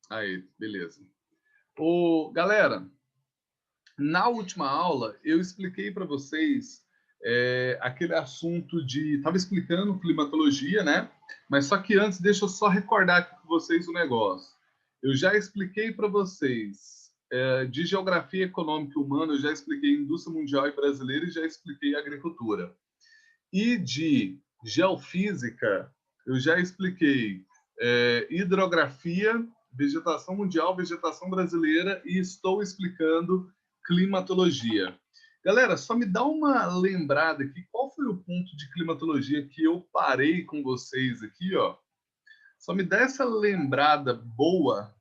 Aí, beleza. Galera, na última aula eu expliquei para vocês aquele assunto de... Estava explicando climatologia, né? Mas só que antes, deixa eu só recordar aqui com vocês o negócio. Eu já expliquei para vocês de geografia econômica e humana, eu já expliquei indústria mundial e brasileira e já expliquei agricultura. E de geofísica, eu já expliquei hidrografia, vegetação mundial, vegetação brasileira e estou explicando climatologia. Galera, só me dá uma lembrada aqui, qual foi o ponto de climatologia que eu parei com vocês aqui, ó? Só me dá essa lembrada boa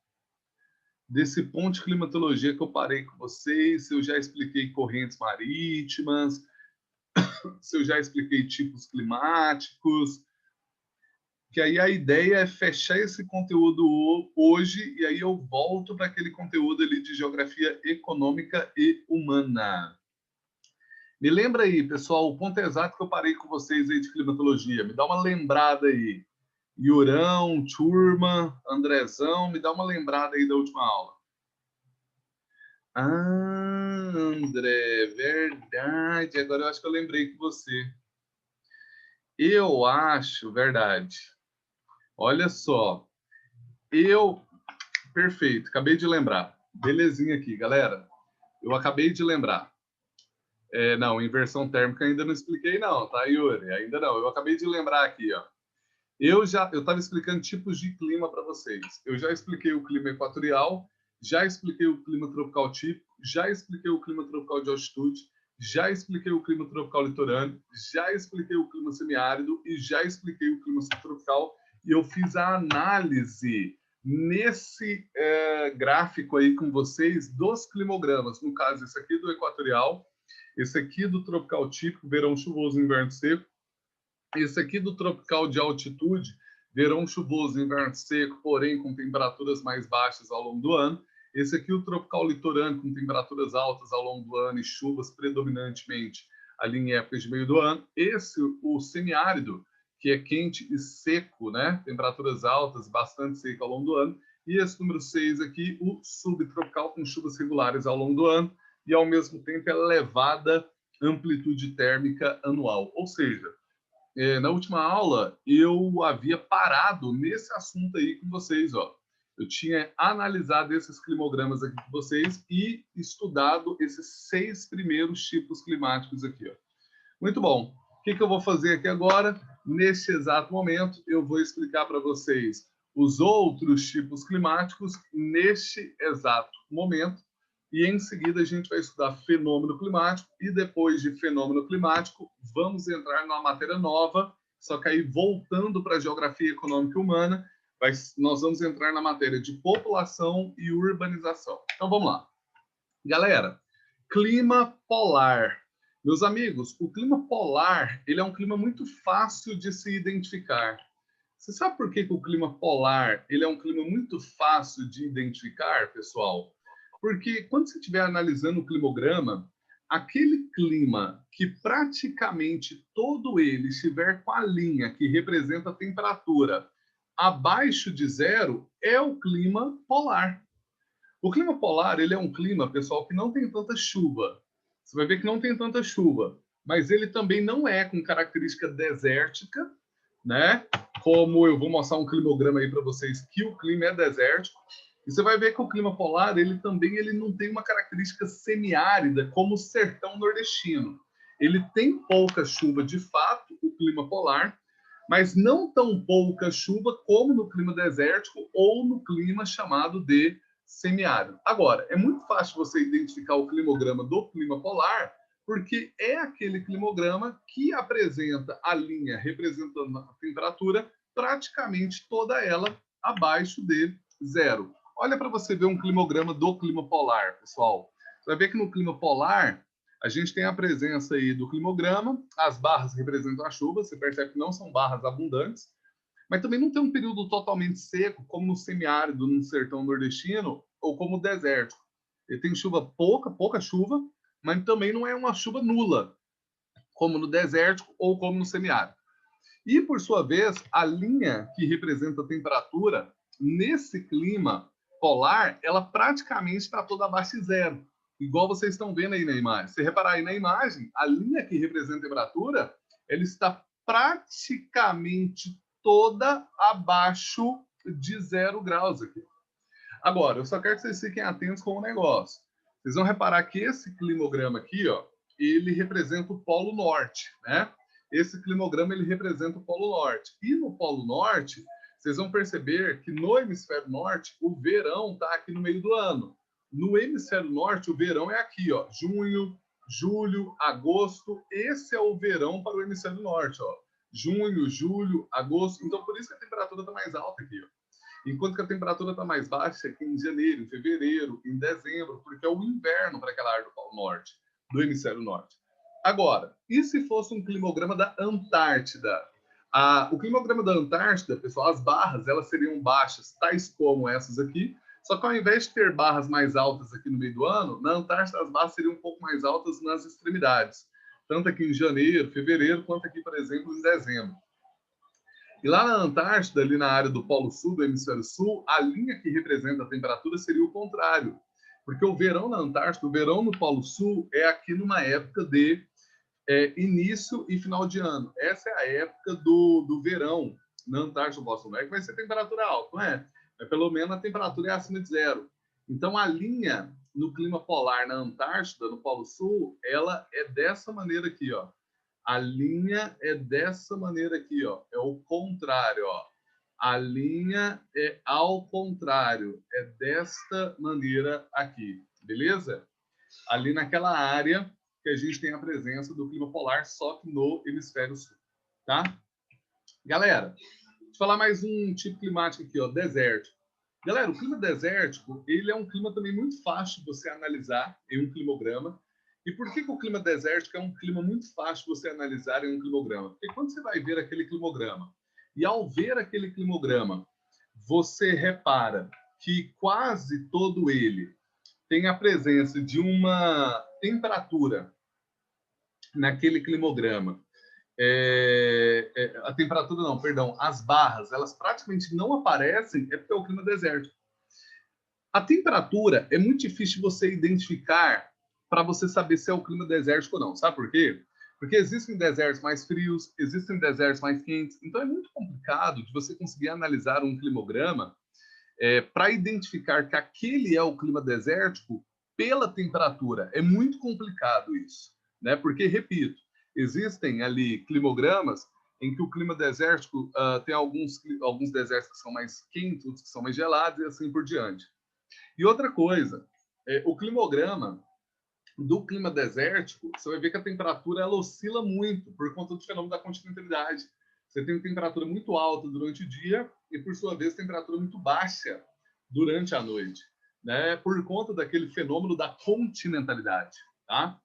desse ponto de climatologia que eu parei com vocês, se eu já expliquei correntes marítimas, se eu já expliquei tipos climáticos, que aí a ideia é fechar esse conteúdo hoje e aí eu volto para aquele conteúdo ali de geografia econômica e humana. Me lembra aí, pessoal, o ponto exato que eu parei com vocês aí de climatologia. Me dá uma lembrada aí. Iurão, turma, Andrezão, me dá uma lembrada aí da última aula. Ah, André, verdade. Agora eu acho que eu lembrei que você. Eu acho, verdade. Olha só, eu perfeito, acabei de lembrar. Belezinha aqui, galera. Eu acabei de lembrar. Não, inversão térmica ainda não expliquei não, tá, Yuri? Ainda não. Eu acabei de lembrar aqui, ó. Eu estava explicando tipos de clima para vocês. Eu já expliquei o clima equatorial, já expliquei o clima tropical típico, já expliquei o clima tropical de altitude, já expliquei o clima tropical litorâneo, já expliquei o clima semiárido e já expliquei o clima subtropical. E eu fiz a análise nesse gráfico aí com vocês dos climogramas. No caso, esse aqui do equatorial, esse aqui do tropical típico, verão chuvoso, inverno seco, esse aqui do tropical de altitude, verão chuvoso, inverno seco, porém com temperaturas mais baixas ao longo do ano. Esse aqui o tropical litorâneo, com temperaturas altas ao longo do ano e chuvas predominantemente ali em épocas de meio do ano. Esse, o semiárido, que é quente e seco, né? Temperaturas altas, bastante seco ao longo do ano. E esse número 6 aqui, o subtropical, com chuvas regulares ao longo do ano e, ao mesmo tempo, elevada amplitude térmica anual. Ou seja, na última aula, eu havia parado nesse assunto aí com vocês, ó. Eu tinha analisado esses climogramas aqui com vocês e estudado esses 6 primeiros tipos climáticos aqui, ó. Muito bom. O que eu vou fazer aqui agora? Neste exato momento, eu vou explicar para vocês os outros tipos climáticos neste exato momento. E em seguida a gente vai estudar fenômeno climático e depois de fenômeno climático vamos entrar numa matéria nova, só que aí voltando para a geografia econômica e humana, nós vamos entrar na matéria de população e urbanização. Então vamos lá. Galera, clima polar. Meus amigos, o clima polar, ele é um clima muito fácil de se identificar. Você sabe por que o clima polar, ele é um clima muito fácil de identificar, pessoal? Porque quando você estiver analisando o climograma, aquele clima que praticamente todo ele estiver com a linha que representa a temperatura abaixo de zero, é o clima polar. O clima polar, ele é um clima, pessoal, que não tem tanta chuva. Você vai ver que não tem tanta chuva, mas ele também não é com característica desértica, né? Como eu vou mostrar um climograma aí para vocês que o clima é desértico. E você vai ver que o clima polar, ele não tem uma característica semiárida como o sertão nordestino. Ele tem pouca chuva de fato, o clima polar, mas não tão pouca chuva como no clima desértico ou no clima chamado de semiárido. Agora, é muito fácil você identificar o climograma do clima polar, porque é aquele climograma que apresenta a linha representando a temperatura, praticamente toda ela abaixo de zero. Olha para você ver um climograma do clima polar, pessoal. Você vai ver que no clima polar, a gente tem a presença aí do climograma, as barras representam a chuva, você percebe que não são barras abundantes, mas também não tem um período totalmente seco, como no semiárido, no sertão nordestino, ou como o desértico. Ele tem chuva pouca chuva, mas também não é uma chuva nula, como no desértico ou como no semiárido. E, por sua vez, a linha que representa a temperatura, nesse clima, polar, ela praticamente está toda abaixo de zero. Igual vocês estão vendo aí na imagem. Se reparar aí na imagem, a linha que representa a temperatura, ela está praticamente toda abaixo de 0 graus aqui. Agora, eu só quero que vocês fiquem atentos com o negócio. Vocês vão reparar que esse climograma aqui, ó, ele representa o Polo Norte, né? Esse climograma, ele representa o Polo Norte. E no Polo Norte, vocês vão perceber que no hemisfério norte, o verão está aqui no meio do ano. No hemisfério norte, o verão é aqui, ó, junho, julho, agosto. Esse é o verão para o hemisfério norte, ó. Junho, julho, agosto. Então, por isso que a temperatura está mais alta aqui, ó. Enquanto que a temperatura está mais baixa aqui em janeiro, em fevereiro, em dezembro, porque é o inverno para aquela área do Polo Norte, do hemisfério norte. Agora, e se fosse um climograma da Antártida? O climograma da Antártida, pessoal, as barras elas seriam baixas, tais como essas aqui, só que ao invés de ter barras mais altas aqui no meio do ano, na Antártida as barras seriam um pouco mais altas nas extremidades, tanto aqui em janeiro, fevereiro, quanto aqui, por exemplo, em dezembro. E lá na Antártida, ali na área do Polo Sul, do Hemisfério Sul, a linha que representa a temperatura seria o contrário. Porque o verão na Antártida, o verão no Polo Sul é aqui numa época de início e final de ano. Essa é a época do verão na Antártida do Polo Sul. Não é que vai ser temperatura alta, não é? Mas pelo menos a temperatura é acima de zero. Então a linha no clima polar na Antártida, no Polo Sul, ela é dessa maneira aqui, ó. A linha é dessa maneira aqui, ó. É o contrário, ó. A linha é ao contrário. É desta maneira aqui, beleza? Ali naquela área que a gente tem a presença do clima polar, só que no hemisfério sul, tá? Galera, deixa eu falar mais um tipo climático aqui, ó, desértico. Galera, o clima desértico, ele é um clima também muito fácil de você analisar em um climograma. E por que o clima desértico é um clima muito fácil de você analisar em um climograma? Porque quando você vai ver aquele climograma, e ao ver aquele climograma, você repara que quase todo ele tem a presença de uma temperatura naquele climograma. A temperatura não, perdão, as barras, elas praticamente não aparecem, é porque é o clima desértico. A temperatura é muito difícil você identificar para você saber se é o clima desértico ou não. Sabe por quê? Porque existem desertos mais frios, existem desertos mais quentes, então é muito complicado de você conseguir analisar um climograma para identificar que aquele é o clima desértico pela temperatura. É muito complicado isso, né? Porque, repito, existem ali climogramas em que o clima desértico tem alguns desertos que são mais quentes, outros que são mais gelados e assim por diante. E outra coisa, o climograma do clima desértico, você vai ver que a temperatura ela oscila muito por conta do fenômeno da continentalidade. Você tem temperatura muito alta durante o dia e, por sua vez, temperatura muito baixa durante a noite, né? Por conta daquele fenômeno da continentalidade, tá?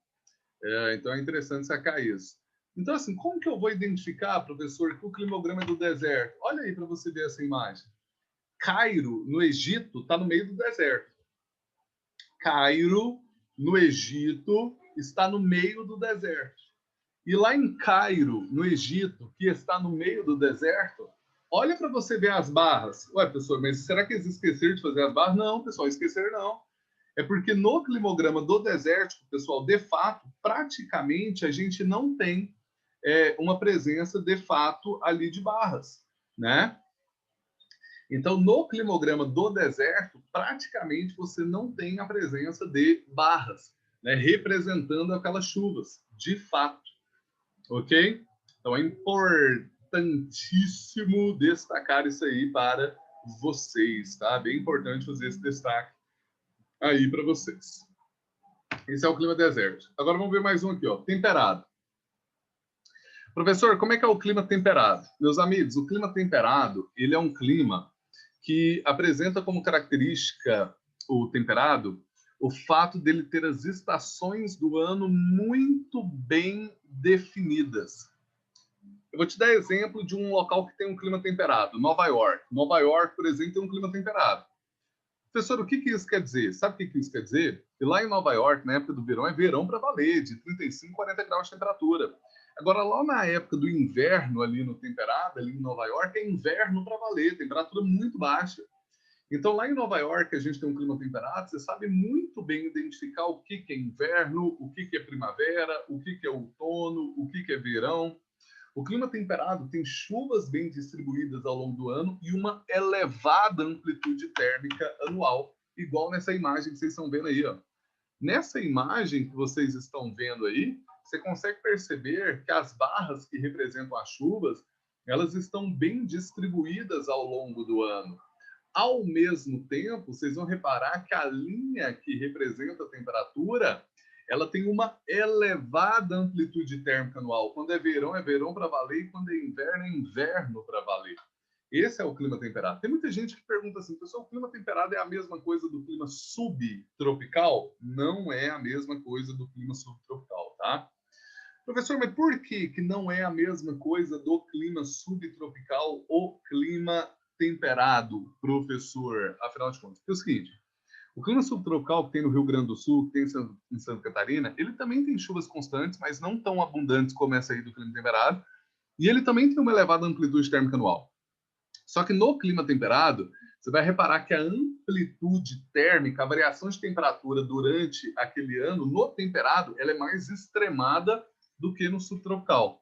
Então é interessante sacar isso. Então, assim, como que eu vou identificar, professor, que o climograma é do deserto? Olha aí para você ver essa imagem. Cairo, no Egito, está no meio do deserto. Cairo, no Egito, está no meio do deserto. E lá em Cairo, no Egito, que está no meio do deserto, olha para você ver as barras. Ué, professor, mas será que eles esqueceram de fazer as barras? Não, pessoal, esqueceram não. É porque no climograma do deserto, pessoal, de fato, praticamente a gente não tem uma presença de fato ali de barras, né? Então, no climograma do deserto, praticamente você não tem a presença de barras, né, representando aquelas chuvas, de fato. Ok? Então, é importantíssimo destacar isso aí para vocês, tá? Bem importante fazer esse destaque aí para vocês. Esse é o clima deserto. Agora vamos ver mais um aqui, ó, temperado. Professor, como é que é o clima temperado? Meus amigos, o clima temperado, ele é um clima que apresenta como característica o temperado o fato dele ter as estações do ano muito bem definidas. Eu vou te dar exemplo de um local que tem um clima temperado, Nova York. Nova York, por exemplo, tem um clima temperado. Professor, o que isso quer dizer? Sabe o que isso quer dizer? E lá em Nova York, na época do verão, é verão para valer, de 35, 40 graus de temperatura. Agora, lá na época do inverno, ali no temperado, ali em Nova York, é inverno para valer, temperatura muito baixa. Então, lá em Nova York, a gente tem um clima temperado, você sabe muito bem identificar o que é inverno, o que é primavera, o que é outono, o que é verão. O clima temperado tem chuvas bem distribuídas ao longo do ano e uma elevada amplitude térmica anual, igual nessa imagem que vocês estão vendo aí, ó. Nessa imagem que vocês estão vendo aí, você consegue perceber que as barras que representam as chuvas, elas estão bem distribuídas ao longo do ano. Ao mesmo tempo, vocês vão reparar que a linha que representa a temperatura, ela tem uma elevada amplitude térmica anual. Quando é verão para valer, e quando é inverno para valer. Esse é o clima temperado. Tem muita gente que pergunta assim, pessoal, o clima temperado é a mesma coisa do clima subtropical? Não é a mesma coisa do clima subtropical, tá? Professor, mas por que não é a mesma coisa do clima subtropical ou clima temperado, professor? Afinal de contas, porque é o seguinte, o clima subtropical que tem no Rio Grande do Sul, que tem em Santa Catarina, ele também tem chuvas constantes, mas não tão abundantes como essa aí do clima temperado, e ele também tem uma elevada amplitude térmica anual. Só que no clima temperado, você vai reparar que a amplitude térmica, a variação de temperatura durante aquele ano, no temperado, ela é mais extremada do que no subtropical.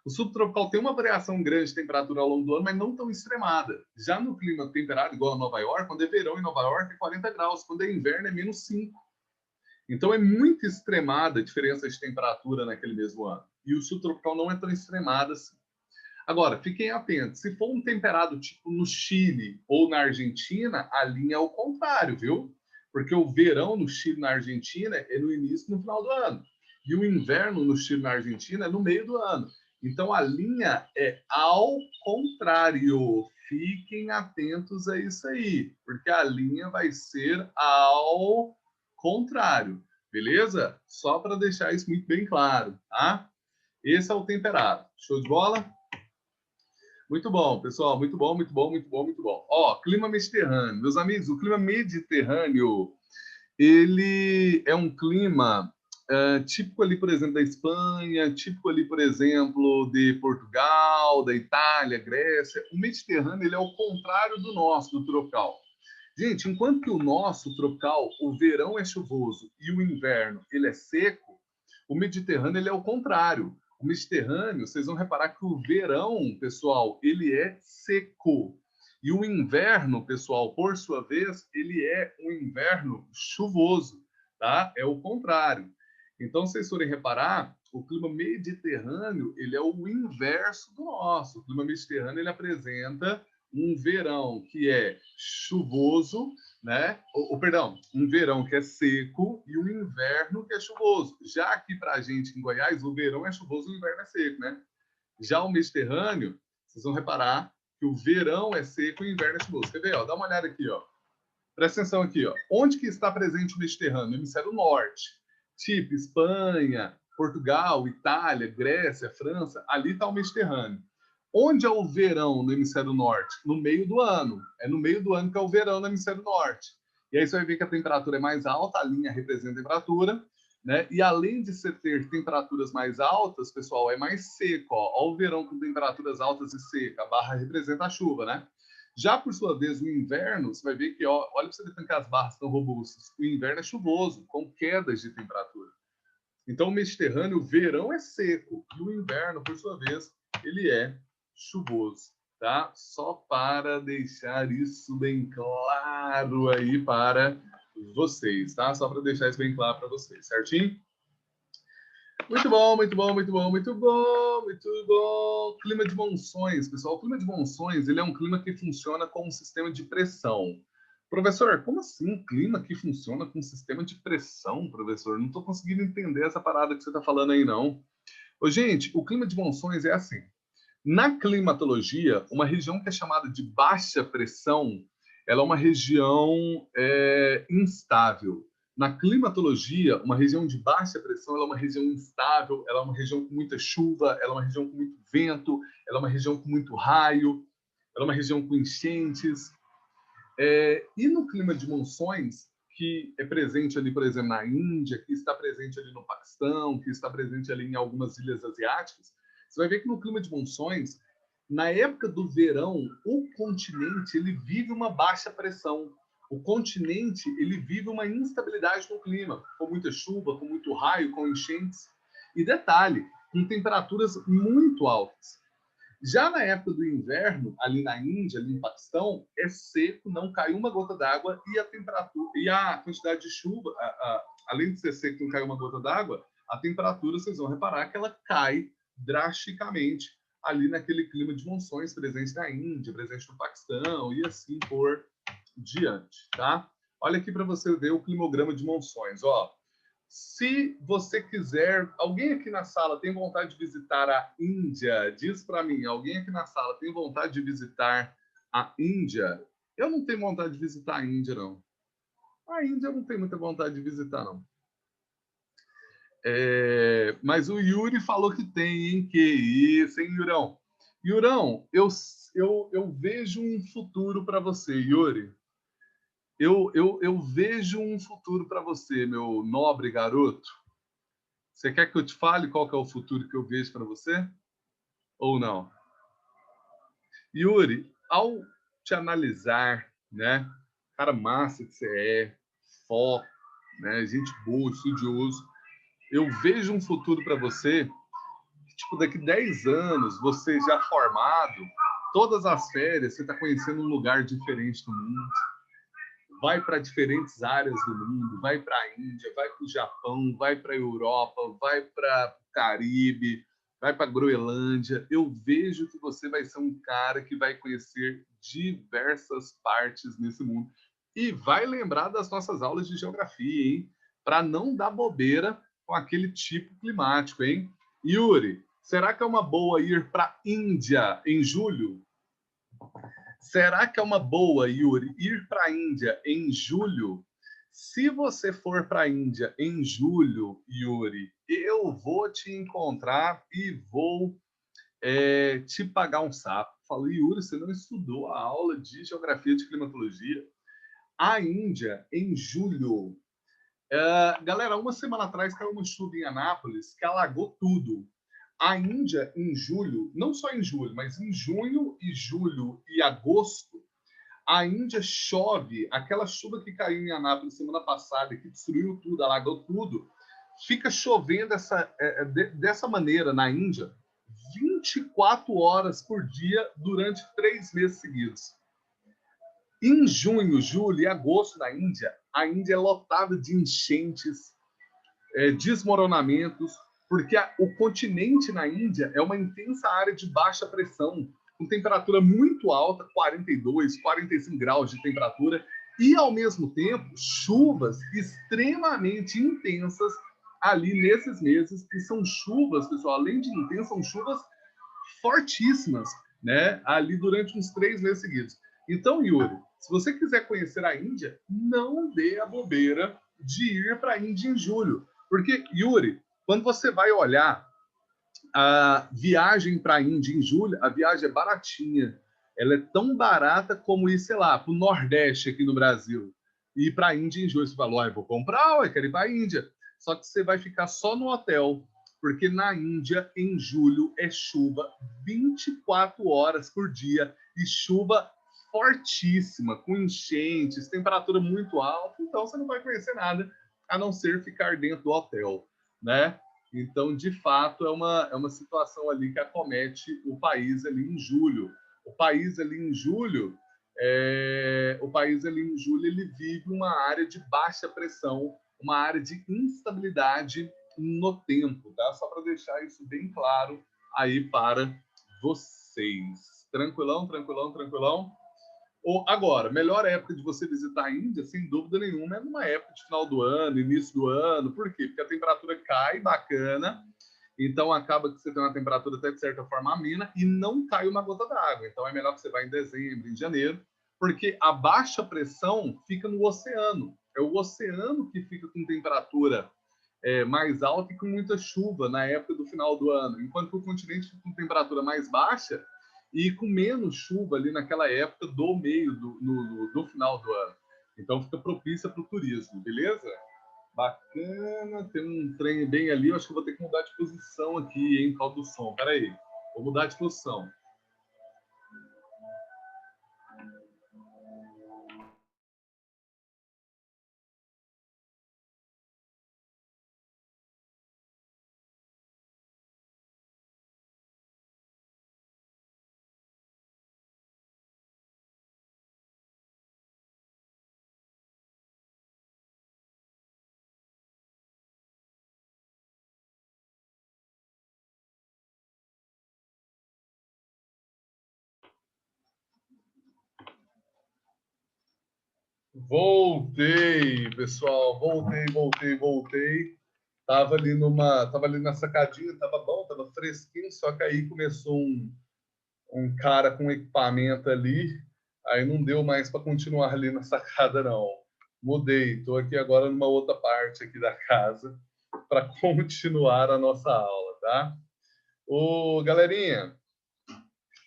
O subtropical tem uma variação grande de temperatura ao longo do ano, mas não tão extremada. Já no clima temperado, igual a Nova York, quando é verão em Nova York é 40 graus, quando é inverno é menos 5. Então é muito extremada a diferença de temperatura naquele mesmo ano. E o subtropical não é tão extremada assim. Agora, fiquem atentos. Se for um temperado tipo no Chile ou na Argentina, a linha é o contrário, viu? Porque o verão no Chile e na Argentina é no início e no final do ano. E o inverno no Chile e na Argentina é no meio do ano. Então, a linha é ao contrário. Fiquem atentos a isso aí, porque a linha vai ser ao contrário. Beleza? Só para deixar isso muito bem claro, tá? Esse é o temperado. Show de bola? Muito bom, pessoal. Muito bom, muito bom, muito bom, muito bom. Ó, clima mediterrâneo. Meus amigos, o clima mediterrâneo, ele é um clima típico ali, por exemplo, da Espanha, típico ali, por exemplo, de Portugal, da Itália, Grécia. O Mediterrâneo, ele é o contrário do nosso, do tropical. Gente, enquanto que o nosso tropical, o verão é chuvoso e o inverno, ele é seco, o Mediterrâneo, ele é o contrário. O Mediterrâneo, vocês vão reparar que o verão, pessoal, ele é seco. E o inverno, pessoal, por sua vez, ele é um inverno chuvoso, tá? É o contrário. Então, se vocês forem reparar, o clima mediterrâneo, ele é o inverso do nosso. O clima mediterrâneo, ele apresenta um verão que é chuvoso, né? Perdão, um verão que é seco e um inverno que é chuvoso. Já aqui para a gente em Goiás, o verão é chuvoso e o inverno é seco, né? Já o Mediterrâneo, vocês vão reparar que o verão é seco e o inverno é chuvoso. Quer ver? Ó? Dá uma olhada aqui, ó. Presta atenção aqui, ó. Onde que está presente o Mediterrâneo? No hemisfério norte. Tipo Espanha, Portugal, Itália, Grécia, França. Ali está o Mediterrâneo. Onde é o verão no hemisfério norte? No meio do ano. É no meio do ano que é o verão no hemisfério norte. E aí você vai ver que a temperatura é mais alta, a linha representa a temperatura, né? E além de você ter temperaturas mais altas, pessoal, é mais seco. Ó. Ó o verão com temperaturas altas e seca. A barra representa a chuva, né? Já por sua vez, o inverno, você vai ver que, ó, olha para você ver que as barras estão robustas. O inverno é chuvoso, com quedas de temperatura. Então, o Mediterrâneo, o verão é seco e o inverno, por sua vez, ele é chuvoso, tá? Só para deixar isso bem claro aí para vocês, tá? Só para deixar isso bem claro para vocês, certinho? Muito bom, muito bom, muito bom, muito bom, muito bom. Clima de monções, pessoal. O clima de monções, ele é um clima que funciona com um sistema de pressão. Professor, como assim um clima que funciona com um sistema de pressão, professor? Não estou conseguindo entender essa parada que você está falando aí, não. Ô, gente, o clima de monções é assim. Na climatologia, uma região que é chamada de baixa pressão, ela é uma região instável. Na climatologia, uma região de baixa pressão ela é uma região instável, ela é uma região com muita chuva, ela é uma região com muito vento, ela é uma região com muito raio, ela é uma região com enchentes. E no clima de monções, que é presente ali, por exemplo, na Índia, que está presente ali no Paquistão, que está presente ali em algumas ilhas asiáticas, você vai ver que no clima de monções Na época do verão, o continente ele vive uma baixa pressão. O continente ele vive uma instabilidade no clima, com muita chuva, com muito raio, com enchentes. E detalhe, com temperaturas muito altas. Já na época do inverno, ali na Índia, ali no Paquistão, é seco, não cai uma gota d'água e a temperatura e a quantidade de chuva, além de ser seco, não cai uma gota d'água, a temperatura, vocês vão reparar que ela cai drasticamente ali naquele clima de monções presente na Índia, presente no Paquistão e assim por diante, tá? Olha aqui para você ver o climograma de monções, ó. Se você quiser, alguém aqui na sala tem vontade de visitar a Índia? Diz para mim, alguém aqui na sala tem vontade de visitar a Índia? Eu não tenho vontade de visitar a Índia, não. A Índia eu não tenho muita vontade de visitar, não. Mas o Yuri falou que tem, hein? Que isso, hein, Yurão? Yurão, eu vejo um futuro para você, Yuri. Eu vejo um futuro para você, meu nobre garoto. Você quer que eu te fale qual que é o futuro que eu vejo para você? Ou não? Yuri, ao te analisar, né? Cara massa que você é, foco, né? Gente boa, estudioso. Eu vejo um futuro para você, tipo, daqui 10 anos, você já formado, todas as férias, você está conhecendo um lugar diferente do mundo. Vai para diferentes áreas do mundo, vai para a Índia, vai para o Japão, vai para a Europa, vai para o Caribe, vai para a Groenlândia. Eu vejo que você vai ser um cara que vai conhecer diversas partes nesse mundo. E vai lembrar das nossas aulas de geografia, hein? Para não dar bobeira com aquele tipo climático, hein? Yuri, será que é uma boa ir para a Índia em julho? Será que é uma boa, Yuri, ir para a Índia em julho? Se você for para a Índia em julho, Yuri, eu vou te encontrar e vou te pagar um sapo. Falo, Yuri, você não estudou a aula de geografia de climatologia? A Índia em julho. Galera, uma semana atrás caiu uma chuva em Anápolis que alagou tudo. A Índia, em julho, não só em julho, mas em junho e julho e agosto, a Índia chove, aquela chuva que caiu em Anápolis semana passada, que destruiu tudo, alagou tudo, fica chovendo dessa maneira na Índia 24 horas por dia durante 3 meses seguidos. Em junho, julho e agosto na Índia, a Índia é lotada de enchentes, desmoronamentos, porque o continente na Índia é uma intensa área de baixa pressão, com temperatura muito alta, 42, 45 graus de temperatura, e, ao mesmo tempo, chuvas extremamente intensas ali nesses meses, que são chuvas, pessoal, além de intensas, são chuvas fortíssimas, né? Ali durante uns 3 meses seguidos. Então, Yuri, se você quiser conhecer a Índia, não dê a bobeira de ir para a Índia em julho. Porque, Yuri, quando você vai olhar a viagem para a Índia em julho, a viagem é baratinha. Ela é tão barata como ir, sei lá, para o Nordeste aqui no Brasil. E ir para a Índia em julho. Você falou, vou comprar, eu quero ir para a Índia. Só que você vai ficar só no hotel, porque na Índia, em julho, é chuva 24 horas por dia e chuva fortíssima, com enchentes, temperatura muito alta, então você não vai conhecer nada a não ser ficar dentro do hotel, né? Então, de fato, é uma situação ali que acomete o país ali em julho. O país ali em julho, ele vive uma área de baixa pressão, uma área de instabilidade no tempo, tá? Só para deixar isso bem claro aí para vocês. Tranquilão, tranquilão, tranquilão. Agora, melhor época de você visitar a Índia, sem dúvida nenhuma, é numa época de final do ano, início do ano. Por quê? Porque a temperatura cai bacana, então acaba que você tem uma temperatura até de certa forma amena e não cai uma gota d'água. Então é melhor que você vá em dezembro, em janeiro, porque a baixa pressão fica no oceano. É o oceano que fica com temperatura mais alta e com muita chuva na época do final do ano, enquanto o continente fica com temperatura mais baixa e com menos chuva ali naquela época do meio do final do ano. Então fica propícia para o turismo, beleza? Bacana, tem um trem bem ali, eu acho que vou ter que mudar de posição aqui, hein, por causa do som. Peraí, vou mudar de posição. Voltei, pessoal. Voltei. Tava ali na sacadinha, tava bom, tava fresquinho, só que aí começou um cara com equipamento ali, aí não deu mais para continuar ali na sacada, não. Mudei, estou aqui agora numa outra parte aqui da casa para continuar a nossa aula, tá? Ô, galerinha,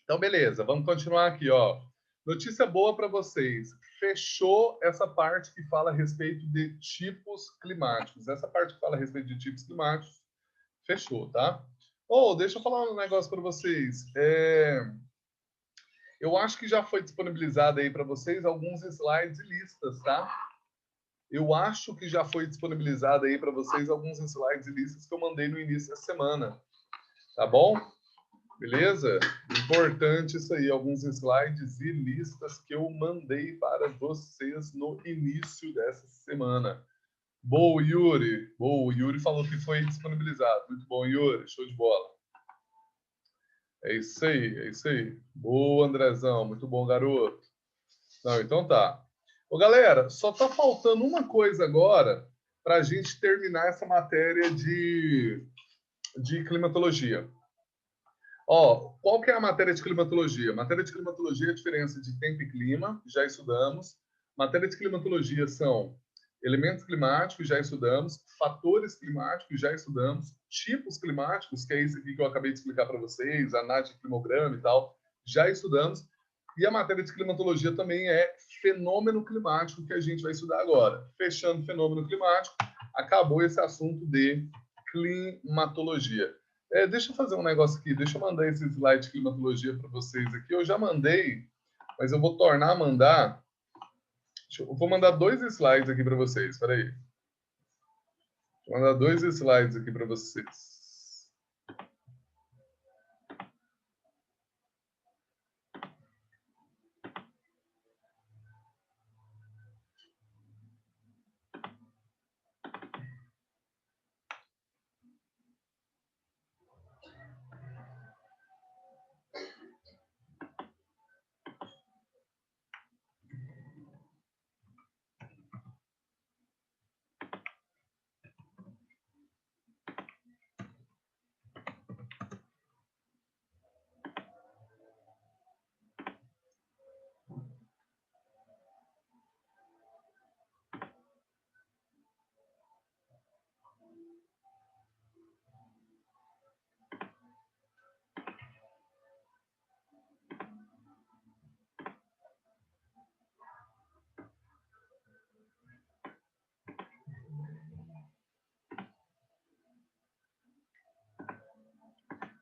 então beleza, vamos continuar aqui, ó. Notícia boa para vocês. Fechou essa parte que fala a respeito de tipos climáticos. Essa parte que fala a respeito de tipos climáticos, fechou, tá? Ou, deixa eu falar um negócio para vocês. Eu acho que já foi disponibilizado aí para vocês alguns slides e listas, tá? Eu acho que já foi disponibilizado aí para vocês alguns slides e listas que eu mandei no início da semana. Tá bom? Beleza? Importante isso aí, alguns slides e listas que eu mandei para vocês no início dessa semana. Boa, Yuri. Boa, o Yuri falou que foi disponibilizado. Muito bom, Yuri. Show de bola. É isso aí, é isso aí. Boa, Andrezão. Muito bom, garoto. Não, então tá. Ô, galera, só tá faltando uma coisa agora para a gente terminar essa matéria de climatologia. Ó, qual que é a matéria de climatologia? Matéria de climatologia é a diferença de tempo e clima, já estudamos. Matéria de climatologia são elementos climáticos, já estudamos. Fatores climáticos, já estudamos. Tipos climáticos, que é isso aqui que eu acabei de explicar para vocês, análise de climograma e tal, já estudamos. E a matéria de climatologia também é fenômeno climático, que a gente vai estudar agora. Fechando fenômeno climático, acabou esse assunto de climatologia. Deixa eu fazer um negócio aqui, deixa eu mandar esse slide de climatologia para vocês aqui. Eu já mandei, mas eu vou tornar a mandar. Eu vou mandar 2 slides aqui para vocês, espera aí. Vou mandar 2 slides aqui para vocês.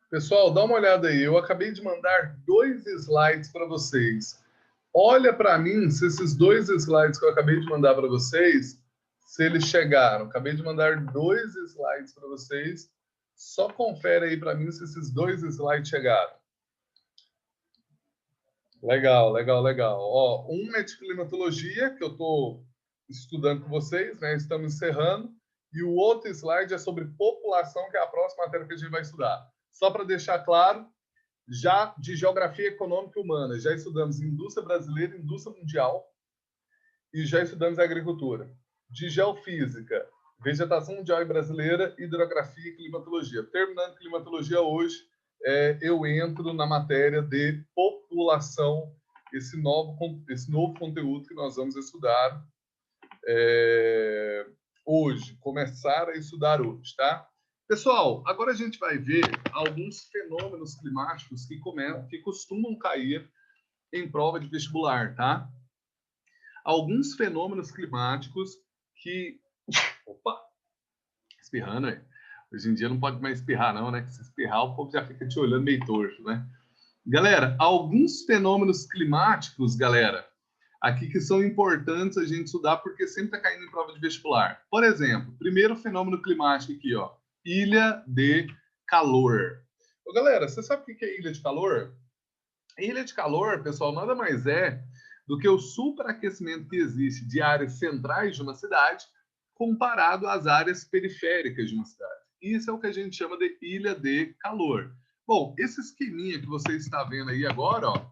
Pessoal, dá uma olhada aí. Eu acabei de mandar 2 slides para vocês. Olha para mim se esses 2 slides que eu acabei de mandar para vocês, se eles chegaram. Acabei de mandar 2 slides para vocês. Só confere aí para mim se esses 2 slides chegaram. Legal, legal, legal. Ó, um é de climatologia, que eu estou estudando com vocês, né? Estamos encerrando. E o outro slide é sobre população, que é a próxima matéria que a gente vai estudar. Só para deixar claro, já de geografia econômica e humana, já estudamos indústria brasileira, indústria mundial, e já estudamos agricultura. De geofísica, vegetação mundial e brasileira, hidrografia e climatologia. Terminando climatologia hoje, eu entro na matéria de população, esse novo conteúdo que nós vamos estudar hoje, começar a estudar hoje, tá? Pessoal, agora a gente vai ver alguns fenômenos climáticos que costumam cair em prova de vestibular, tá? Alguns fenômenos climáticos que... Opa! Espirrando aí. Hoje em dia não pode mais espirrar, não, né? Se espirrar, o povo já fica te olhando meio torto, né? Galera, alguns fenômenos climáticos, galera, aqui que são importantes a gente estudar porque sempre está caindo em prova de vestibular. Por exemplo, primeiro fenômeno climático aqui, ó, ilha de calor. Ô, galera, você sabe o que é ilha de calor? Ilha de calor, pessoal, nada mais é do que o superaquecimento que existe de áreas centrais de uma cidade comparado às áreas periféricas de uma cidade. Isso é o que a gente chama de ilha de calor. Bom, esse esqueminha que você está vendo aí agora, ó,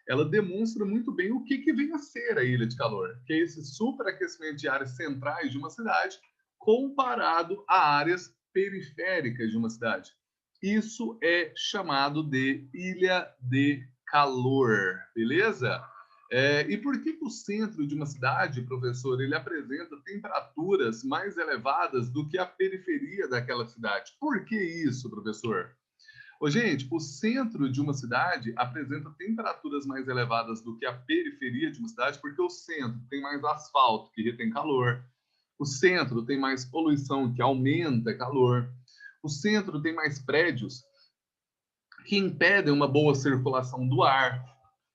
ela demonstra muito bem o que vem a ser a ilha de calor, que é esse superaquecimento de áreas centrais de uma cidade comparado a áreas periféricas de uma cidade. Isso é chamado de ilha de calor, beleza? E por que o centro de uma cidade, professor, ele apresenta temperaturas mais elevadas do que a periferia daquela cidade? Por que isso, professor? Ô, gente, o centro de uma cidade apresenta temperaturas mais elevadas do que a periferia de uma cidade, porque o centro tem mais asfalto, que retém calor. O centro tem mais poluição, que aumenta calor. O centro tem mais prédios, que impedem uma boa circulação do ar.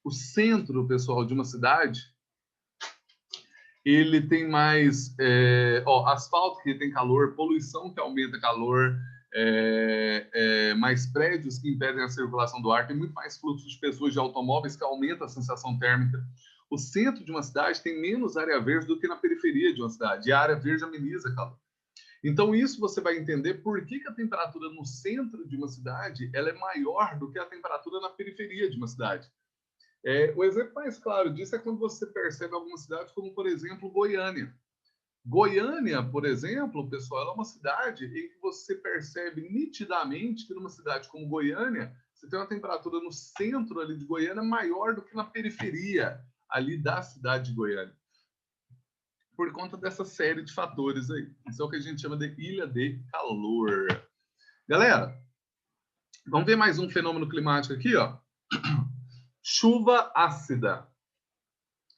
O centro, pessoal, de uma cidade, ele tem mais asfalto, que retém calor, poluição, que aumenta calor, mais prédios que impedem a circulação do ar, tem muito mais fluxo de pessoas, de automóveis, que aumenta a sensação térmica. O centro de uma cidade tem menos área verde do que na periferia de uma cidade, e a área verde ameniza calor. Então, isso você vai entender por que a temperatura no centro de uma cidade ela é maior do que a temperatura na periferia de uma cidade. O exemplo mais claro disso é quando você percebe algumas cidades, como, por exemplo, Goiânia. Goiânia, por exemplo, pessoal, ela é uma cidade em que você percebe nitidamente que numa cidade como Goiânia, você tem uma temperatura no centro ali de Goiânia maior do que na periferia ali da cidade de Goiânia. Por conta dessa série de fatores aí. Isso é o que a gente chama de ilha de calor. Galera, vamos ver mais um fenômeno climático aqui, ó. Chuva ácida.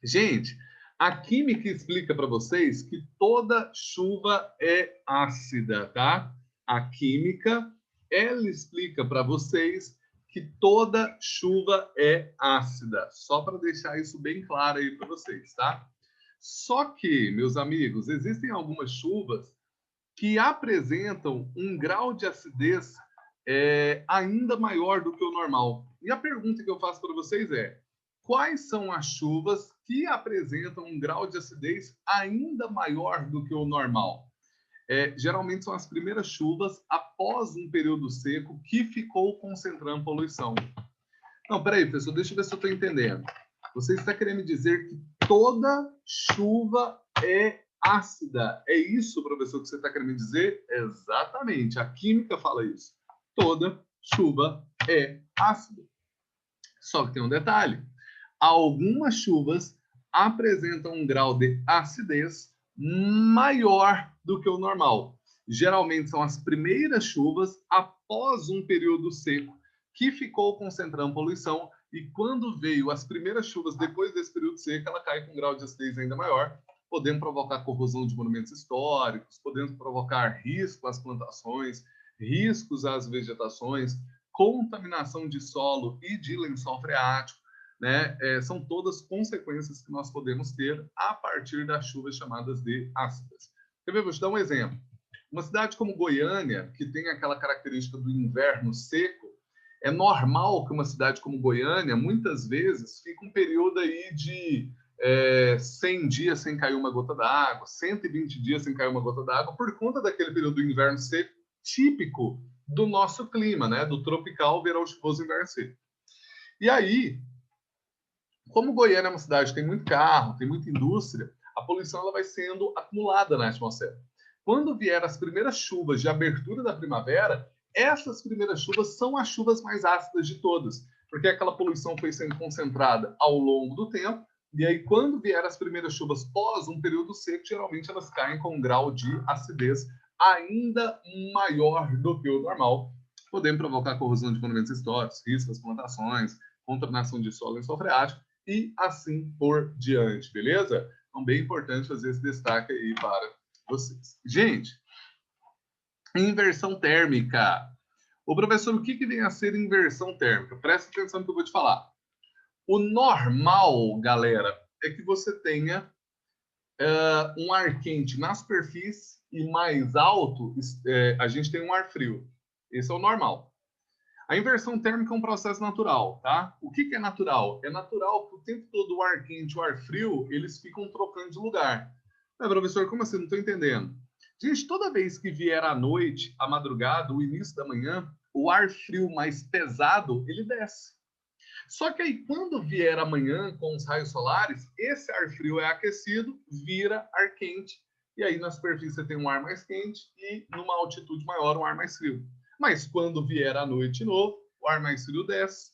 Gente, a química explica para vocês que toda chuva é ácida, tá? A química, ela explica para vocês que toda chuva é ácida. Só para deixar isso bem claro aí para vocês, tá? Só que, meus amigos, existem algumas chuvas que apresentam um grau de acidez ainda maior do que o normal. E a pergunta que eu faço para vocês é: quais são as chuvas que apresentam um grau de acidez ainda maior do que o normal? Geralmente são as primeiras chuvas após um período seco que ficou concentrando poluição. Não, peraí, professor, deixa eu ver se eu estou entendendo. Você está querendo me dizer que toda chuva é ácida? É isso, professor, que você está querendo me dizer? Exatamente, a química fala isso. Toda chuva é ácida. Só que tem um detalhe. Algumas chuvas apresentam um grau de acidez maior do que o normal. Geralmente são as primeiras chuvas após um período seco que ficou concentrando poluição, e quando veio as primeiras chuvas depois desse período seco, ela cai com um grau de acidez ainda maior, podendo provocar corrosão de monumentos históricos, podendo provocar risco às plantações, riscos às vegetações, contaminação de solo e de lençol freático, né? São todas consequências que nós podemos ter a partir das chuvas chamadas de ácidas. Quer ver? Vou te dar um exemplo. Uma cidade como Goiânia, que tem aquela característica do inverno seco, é normal que uma cidade como Goiânia, muitas vezes, fique um período aí de 100 dias sem cair uma gota d'água, 120 dias sem cair uma gota d'água, por conta daquele período do inverno seco típico do nosso clima, né? Do tropical, verão chuvoso, inverno seco. E aí, como Goiânia é uma cidade que tem muito carro, tem muita indústria, a poluição ela vai sendo acumulada na atmosfera. Quando vier as primeiras chuvas de abertura da primavera, essas primeiras chuvas são as chuvas mais ácidas de todas, porque aquela poluição foi sendo concentrada ao longo do tempo, e aí quando vier as primeiras chuvas pós um período seco, geralmente elas caem com um grau de acidez ainda maior do que o normal, podendo provocar corrosão de monumentos históricos, risco às plantações, contaminação de solo e lençol freático, e assim por diante, beleza? Então, bem importante fazer esse destaque aí para vocês. Gente, inversão térmica. Ô, professor, o que vem a ser inversão térmica? Presta atenção no que eu vou te falar. O normal, galera, é que você tenha um ar quente na superfície e mais alto, a gente tem um ar frio. Esse é o normal. A inversão térmica é um processo natural, tá? O que é natural? É natural que o tempo todo o ar quente e o ar frio, eles ficam trocando de lugar. Mas, professor, como assim? Não estou entendendo. Gente, toda vez que vier à noite, à madrugada, o início da manhã, o ar frio mais pesado, ele desce. Só que aí, quando vier amanhã com os raios solares, esse ar frio é aquecido, vira ar quente, e aí na superfície você tem um ar mais quente e numa altitude maior um ar mais frio. Mas quando vier à noite de novo, o ar mais frio desce,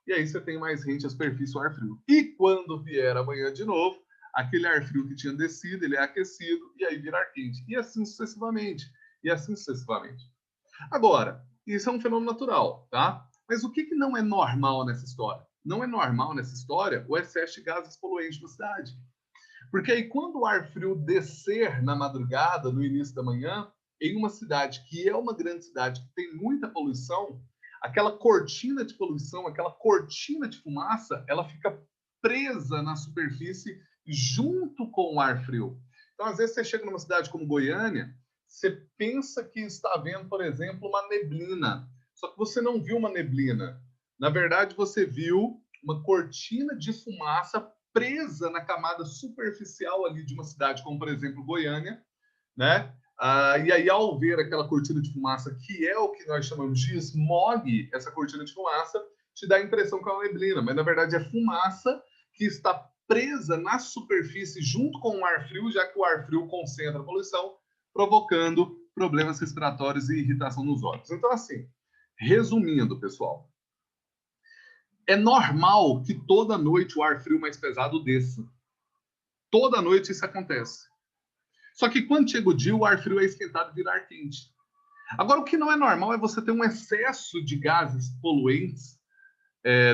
e aí você tem mais rente à superfície o ar frio. E quando vier amanhã de novo, aquele ar frio que tinha descido, ele é aquecido, e aí vira ar quente. E assim sucessivamente. E assim sucessivamente. Agora, isso é um fenômeno natural, tá? Mas o que, que não é normal nessa história? Não é normal nessa história o excesso de gases poluentes na cidade. Porque aí, quando o ar frio descer na madrugada, no início da manhã, em uma cidade que é uma grande cidade, que tem muita poluição, aquela cortina de poluição, aquela cortina de fumaça, ela fica presa na superfície junto com o ar frio. Então, às vezes, você chega numa cidade como Goiânia, você pensa que está vendo, por exemplo, uma neblina. Só que você não viu uma neblina. Na verdade, você viu uma cortina de fumaça presa na camada superficial ali de uma cidade, como por exemplo Goiânia, né? E aí, ao ver aquela cortina de fumaça, que é o que nós chamamos de smog, essa cortina de fumaça, te dá a impressão que é uma neblina, mas na verdade é fumaça que está presa na superfície junto com o ar frio, já que o ar frio concentra a poluição, provocando problemas respiratórios e irritação nos olhos. Então, assim, resumindo, pessoal, é normal que toda noite o ar frio mais pesado desça. Toda noite isso acontece. Só que quando chega o dia, o ar frio é esquentado e vira ar quente. Agora, o que não é normal é você ter um excesso de gases poluentes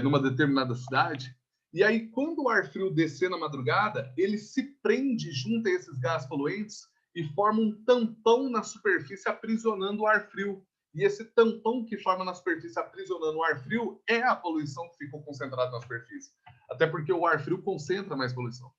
numa determinada cidade. E aí, quando o ar frio descer na madrugada, ele se prende junto a esses gases poluentes e forma um tampão na superfície aprisionando o ar frio. E esse tampão que forma na superfície aprisionando o ar frio é a poluição que ficou concentrada na superfície. Até porque o ar frio concentra mais poluição.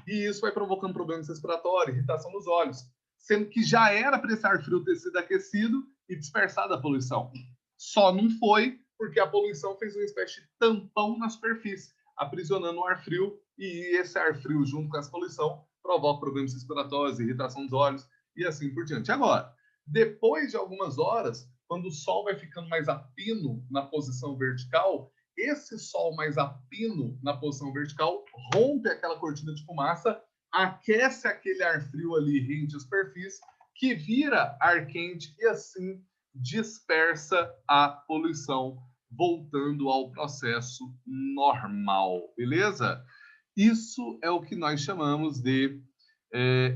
E isso vai provocando problemas respiratórios, irritação nos olhos, sendo que já era para esse ar frio ter sido aquecido e dispersado a poluição. Só não foi porque a poluição fez uma espécie de tampão na superfície, aprisionando o ar frio, e esse ar frio, junto com essa poluição, provoca problemas respiratórios, irritação dos olhos e assim por diante. Agora, depois de algumas horas, quando o sol vai ficando mais a pino na posição vertical, esse sol mais a pino na posição vertical rompe aquela cortina de fumaça, aquece aquele ar frio ali rente à superfície, que vira ar quente e assim dispersa a poluição, voltando ao processo normal, beleza? Isso é o que nós chamamos de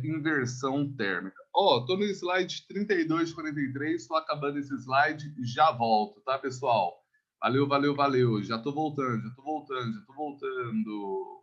inversão térmica. Ó, tô no slide 32, 43, estou acabando esse slide, já volto, tá, pessoal? Valeu, valeu, valeu. Já tô voltando, já tô voltando, já tô voltando.